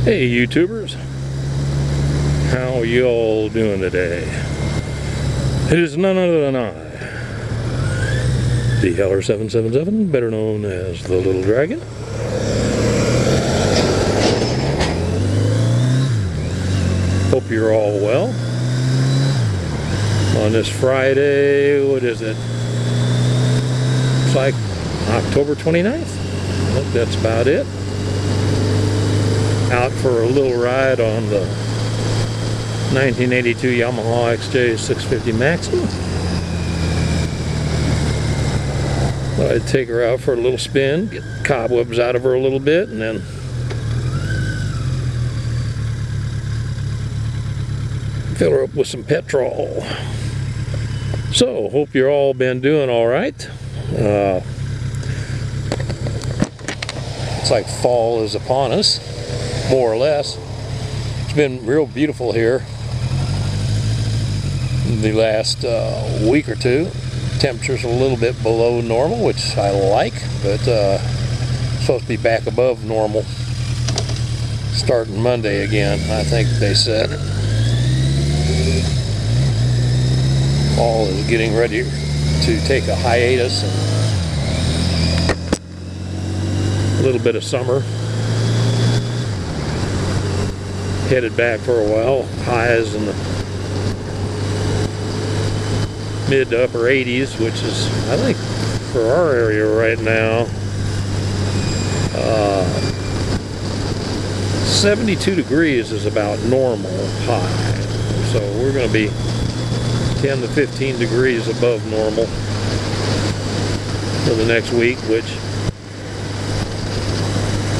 Hey YouTubers, how y'all doing today? It is none other than I, the Heller 777, better known as the Little Dragon. Hope you're all well. On this Friday, what is it? It's like October 29th. I think that's about it. Out for a little ride on the 1982 Yamaha XJ650 Maxim. Thought I'd take her out for a little spin, get the cobwebs out of her a little bit, and then fill her up with some petrol. So, hope you're all been doing alright. It's like fall is upon us, more or less. It's been real beautiful here the last week or two. Temperature's a little bit below normal, which I like, but supposed to be back above normal starting Monday again, I think they said. Fall is getting ready to take a hiatus, and a little bit of summer. Headed back for a while. Highs in the mid to upper 80s, which is, I think, for our area right now, 72 degrees is about normal high. So we're going to be 10 to 15 degrees above normal for the next week, which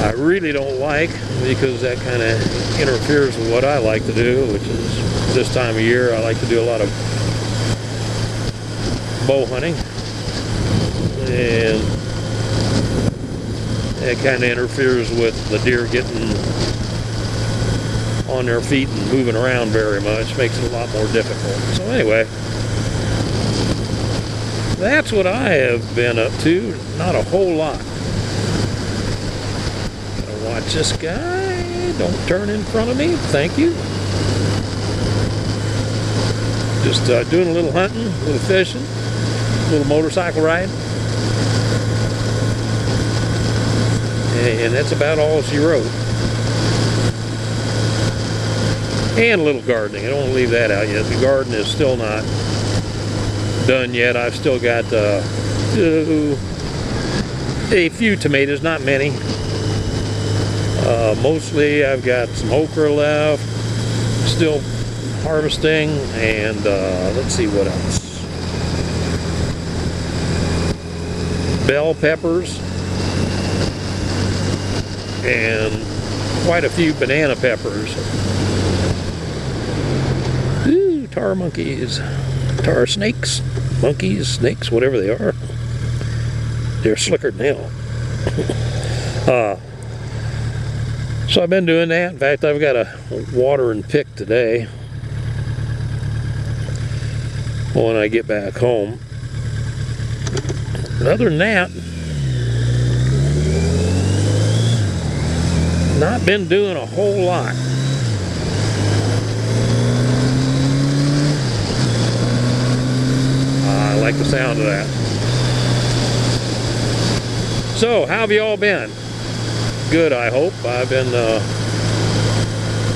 I really don't like, because that kind of interferes with what I like to do, which is this time of year I like to do a lot of bow hunting, and it kind of interferes with the deer getting on their feet and moving around very much. Makes it a lot more difficult. So anyway, that's what I have been up to. Not a whole lot. Gotta watch this guy. Don't turn in front of me. Thank you. Just doing a little hunting, a little fishing, a little motorcycle riding. And that's about all she wrote. And a little gardening. I don't want to leave that out yet. The garden is still not done yet. I've still got a few tomatoes, not many. Mostly I've got some okra left, still harvesting, and let's see what else. Bell peppers, and quite a few banana peppers. Ooh, tar monkeys, tar snakes, monkeys, snakes, whatever they are. They're slicker than hell. So I've been doing that. In fact, I've got a water and pick today when I get back home. But other than that, not been doing a whole lot. I like the sound of that. So, how have you all been? Good, I hope. I've been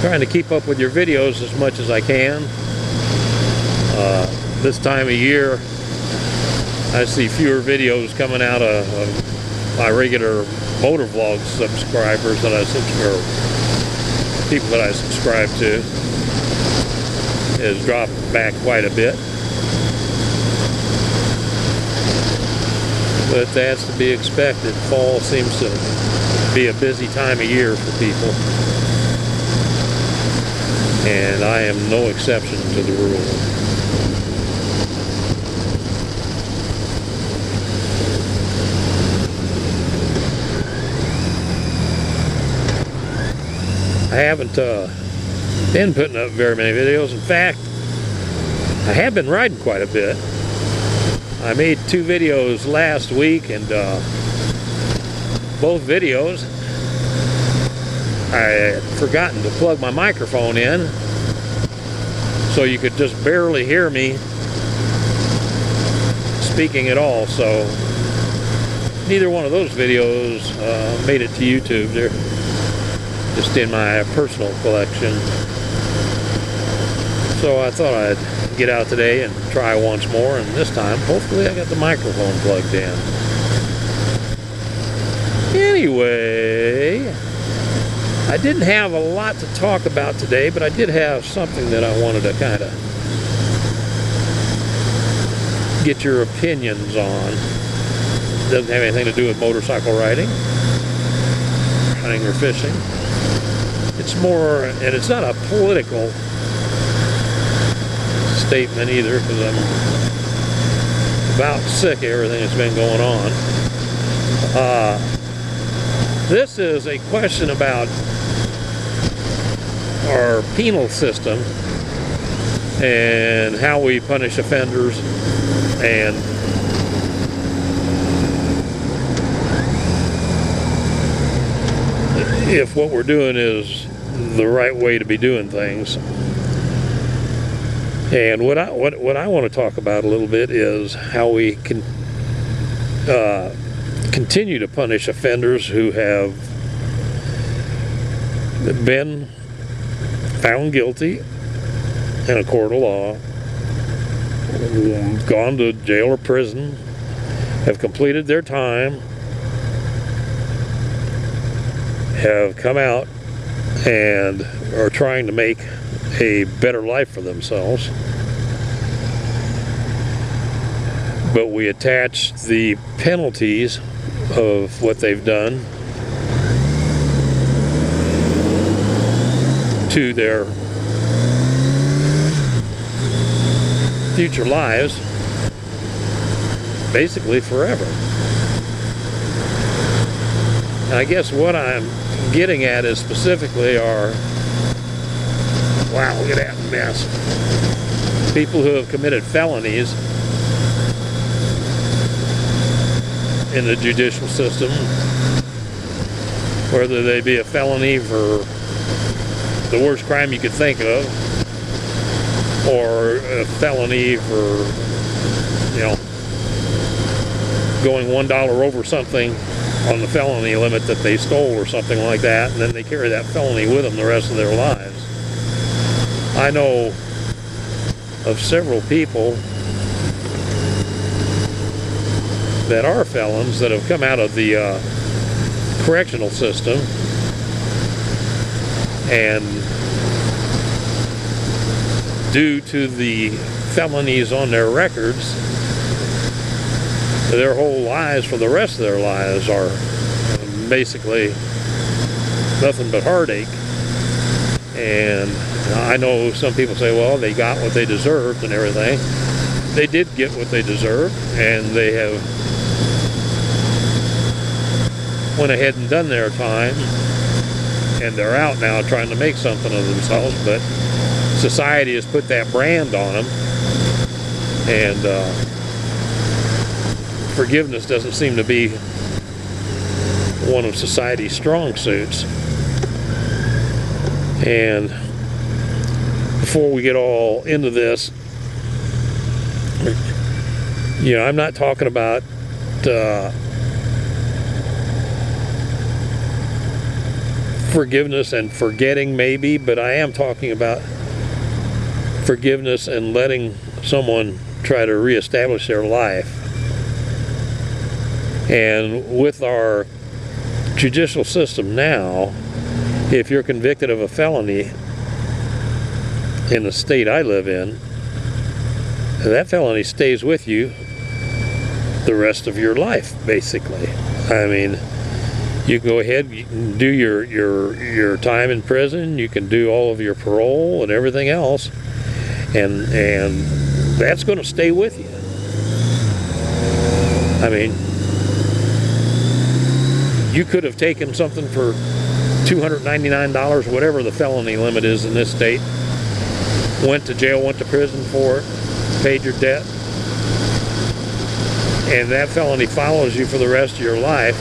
trying to keep up with your videos as much as I can. This time of year, I see fewer videos coming out of my regular motor vlog subscribers that people that I subscribe to. Has dropped back quite a bit. But that's to be expected. Fall seems to be a busy time of year for people, and I am no exception to the rule. I haven't been putting up very many videos. In fact, I have been riding quite a bit. I made 2 videos last week, and both videos I had forgotten to plug my microphone in, so you could just barely hear me speaking at all. So neither one of those videos made it to YouTube. They're just in my personal collection. So I thought I'd get out today and try once more, and this time hopefully I got the microphone plugged in. Anyway, I didn't have a lot to talk about today, but I did have something that I wanted to kind of get your opinions on. It doesn't have anything to do with motorcycle riding, hunting, or fishing. It's more, and it's not a political statement either, because I'm about sick of everything that's been going on. This is a question about our penal system and how we punish offenders, and if what we're doing is the right way to be doing things. And what I want to talk about a little bit is how we can continue to punish offenders who have been found guilty in a court of law, gone to jail or prison, have completed their time, have come out and are trying to make a better life for themselves, but we attach the penalties of what they've done to their future lives, basically forever. And I guess what I'm getting at is specifically our, wow, look at that mess, people who have committed felonies in the judicial system, whether they be a felony for the worst crime you could think of, or a felony for, you know, going $1 over something on the felony limit that they stole or something like that, and then they carry that felony with them the rest of their lives. I know of several people that are felons that have come out of the correctional system, and due to the felonies on their records, their whole lives for the rest of their lives are basically nothing but heartache. And I know some people say, well, they got what they deserved and everything. They did get what they deserved, and they have went ahead and done their time, and they're out now trying to make something of themselves, but society has put that brand on them, and forgiveness doesn't seem to be one of society's strong suits. And before we get all into this, you know, I'm not talking about forgiveness and forgetting maybe, but I am talking about forgiveness and letting someone try to reestablish their life. And with our judicial system now, if you're convicted of a felony in the state I live in, that felony stays with you the rest of your life, basically. I mean, you can go ahead, you can do your time in prison, you can do all of your parole and everything else, and that's going to stay with you. I mean, you could have taken something for $299, whatever the felony limit is in this state, went to jail, went to prison for it, paid your debt, and that felony follows you for the rest of your life.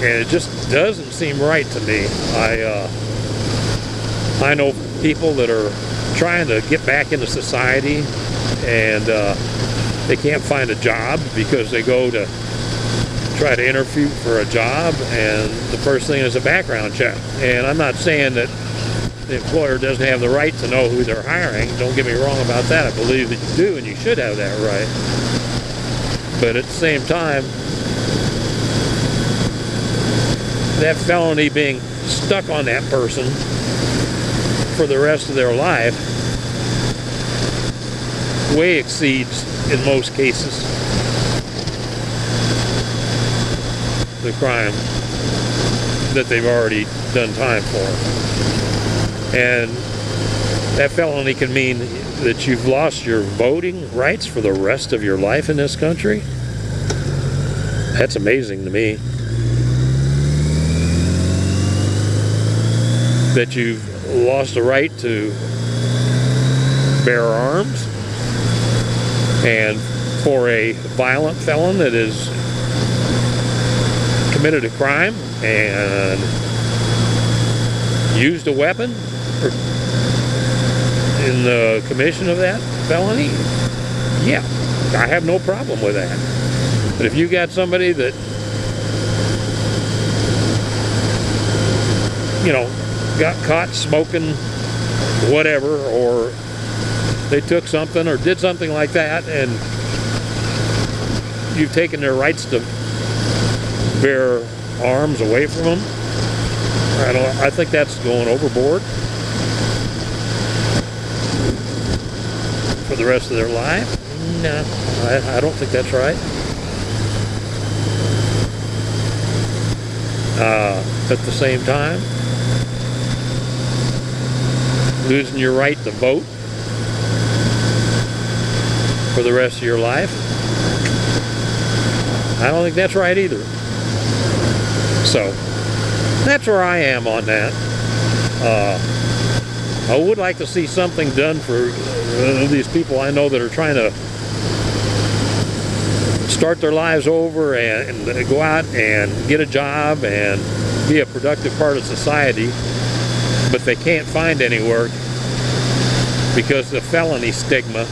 And it just doesn't seem right to me. I know people that are trying to get back into society, and they can't find a job because they go to try to interview for a job, and the first thing is a background check. And I'm not saying that the employer doesn't have the right to know who they're hiring. Don't get me wrong about that. I believe that you do, and you should have that right. But at the same time, that felony being stuck on that person for the rest of their life way exceeds, in most cases, the crime that they've already done time for. And that felony can mean that you've lost your voting rights for the rest of your life in this country. That's amazing to me. That you've lost the right to bear arms, and for a violent felon that has committed a crime and used a weapon in the commission of that felony, yeah, I have no problem with that. But if you got somebody that, you know, got caught smoking whatever, or they took something or did something like that, and you've taken their rights to bear arms away from them, I think that's going overboard for the rest of their life. No, I don't think that's right. At the same time, losing your right to vote for the rest of your life, I don't think that's right either. So that's where I am on that. I would like to see something done for these people I know that are trying to start their lives over and go out and get a job and be a productive part of society, but they can't find any work because the felony stigma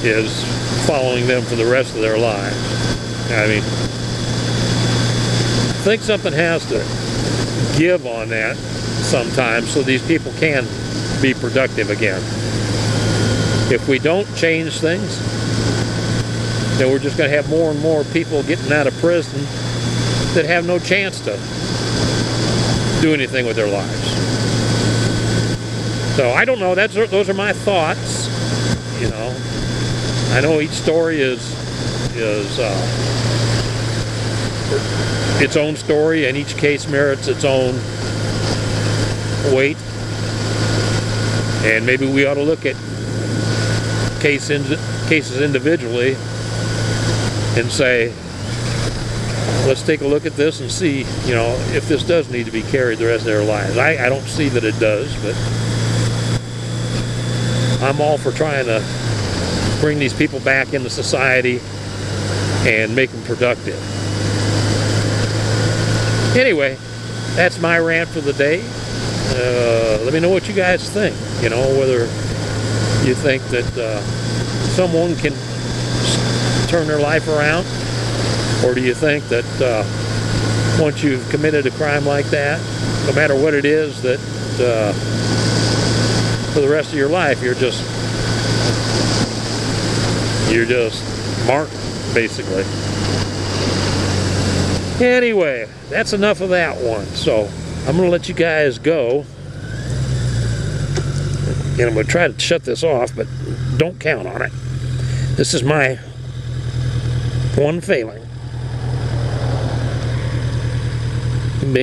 is following them for the rest of their lives. I mean, I think something has to give on that sometimes so these people can be productive again. If we don't change things, then we're just going to have more and more people getting out of prison that have no chance to do anything with their lives. So I don't know. Those are my thoughts. You know, I know each story is its own story, and each case merits its own weight. And maybe we ought to look at cases individually and say, let's take a look at this and see, you know, if this does need to be carried the rest of their lives. I don't see that it does, but I'm all for trying to bring these people back into society and make them productive. Anyway, that's my rant for the day. Let me know what you guys think. You know, whether you think that someone can turn their life around, or do you think that once you've committed a crime like that, no matter what it is, that for the rest of your life you're just marked, basically. Anyway, that's enough of that one. So I'm going to let you guys go. And I'm going to try to shut this off, but don't count on it. This is my one failing.